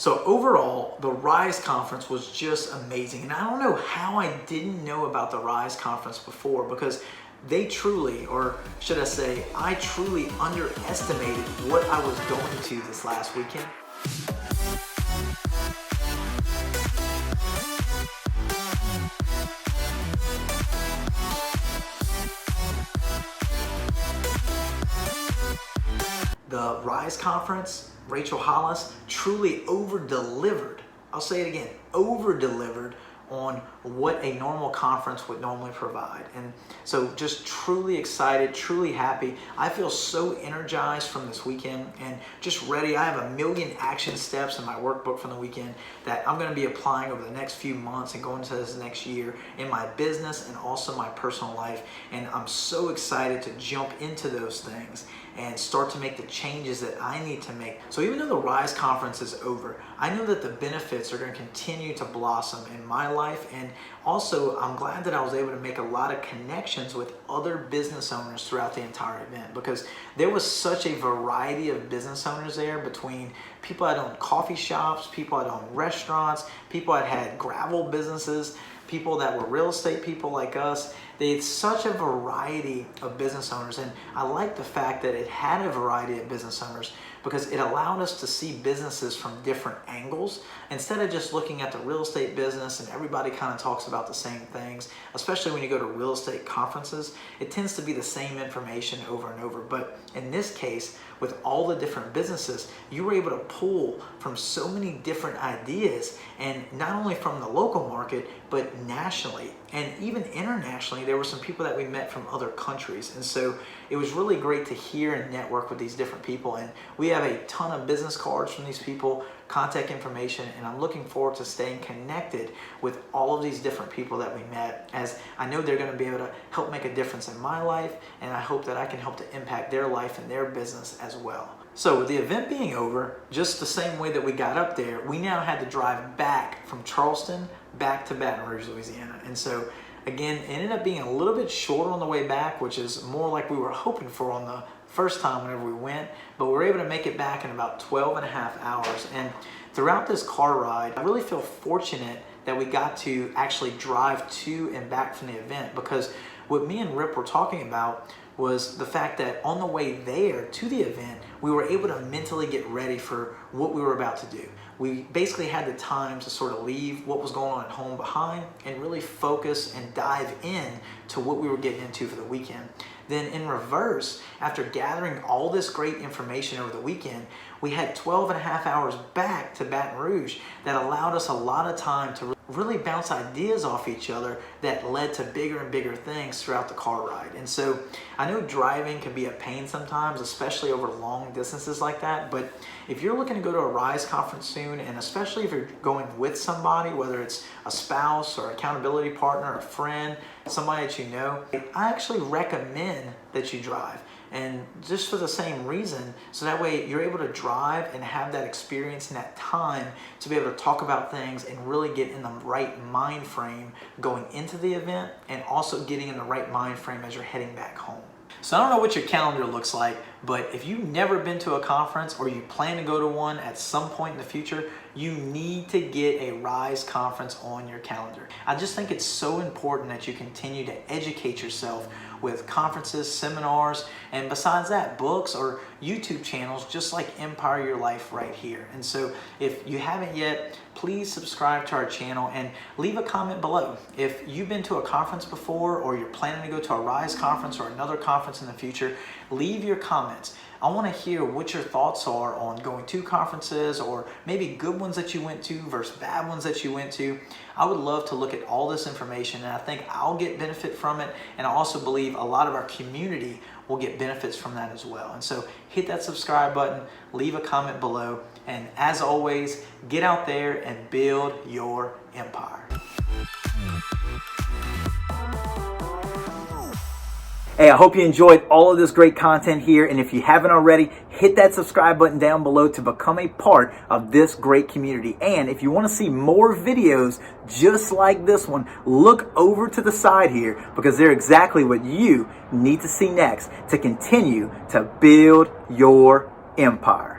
So overall, the Rise Conference was just amazing. And I don't know how I didn't know about the Rise Conference before, because they truly, or should I say, I truly underestimated what I was going to this last weekend. The Rise Conference, Rachel Hollis, truly over-delivered. I'll say it again, over-delivered on what a normal conference would normally provide. And so just truly excited, truly happy. I feel so energized from this weekend and just ready. I have a million action steps in my workbook from the weekend that I'm gonna be applying over the next few months and going into this next year in my business and also my personal life. And I'm so excited to jump into those things and start to make the changes that I need to make. So even though the Rise Conference is over, I know that the benefits are going to continue to blossom in my life. And also, I'm glad that I was able to make a lot of connections with other business owners throughout the entire event, because there was such a variety of business owners there, between people that own coffee shops, people that own restaurants, people that had gravel businesses, people that were real estate people like us. They had such a variety of business owners, and I like the fact that it had a variety of business owners because it allowed us to see businesses from different angles instead of just looking at the real estate business and everybody kind of talks about the same things. Especially when you go to real estate conferences, it tends to be the same information over and over. But in this case, with all the different businesses, you were able to pull from so many different ideas, and not only from the local market, but nationally and even internationally. There were some people that we met from other countries, and so it was really great to hear and network with these different people. And we have a ton of business cards from these people, contact information, and I'm looking forward to staying connected with all of these different people that we met, as I know they're going to be able to help make a difference in my life, and I hope that I can help to impact their life and their business as well. So with the event being over, just the same way that we got up there, we now had to drive back from Charleston back to Baton Rouge, Louisiana. And so again, it ended up being a little bit shorter on the way back, which is more like we were hoping for on the first time whenever we went, but we were able to make it back in about 12 and a half hours. And throughout this car ride, I really feel fortunate that we got to actually drive to and back from the event, because what me and Rip were talking about was the fact that on the way there to the event, we were able to mentally get ready for what we were about to do. We basically had the time to sort of leave what was going on at home behind and really focus and dive in to what we were getting into for the weekend. Then in reverse, after gathering all this great information over the weekend, we had 12 and a half hours back to Baton Rouge that allowed us a lot of time to really bounce ideas off each other that led to bigger and bigger things throughout the car ride. And so I know driving can be a pain sometimes, especially over long distances like that, but if you're looking to go to a Rise conference soon, and especially if you're going with somebody, whether it's a spouse or accountability partner, a friend, somebody that you know, I actually recommend that you drive. And just for the same reason, so that way you're able to drive and have that experience and that time to be able to talk about things and really get in the right mind frame going into the event, and also getting in the right mind frame as you're heading back home. So I don't know what your calendar looks like, but if you've never been to a conference or you plan to go to one at some point in the future, you need to get a Rise conference on your calendar. I just think it's so important that you continue to educate yourself with conferences, seminars, and besides that, books or YouTube channels just like Empire Your Life right here. And so if you haven't yet, please subscribe to our channel and leave a comment below. If you've been to a conference before, or you're planning to go to a Rise conference or another conference in the future, leave your comments. I want to hear what your thoughts are on going to conferences, or maybe good ones that you went to versus bad ones that you went to. I would love to look at all this information, and I think I'll get benefit from it, and I also believe a lot of our community will get benefits from that as well. And so hit that subscribe button, leave a comment below, and as always, get out there and build your empire. Hey, I hope you enjoyed all of this great content here, and if you haven't already, hit that subscribe button down below to become a part of this great community. And if you want to see more videos just like this one, look over to the side here, because they're exactly what you need to see next to continue to build your empire.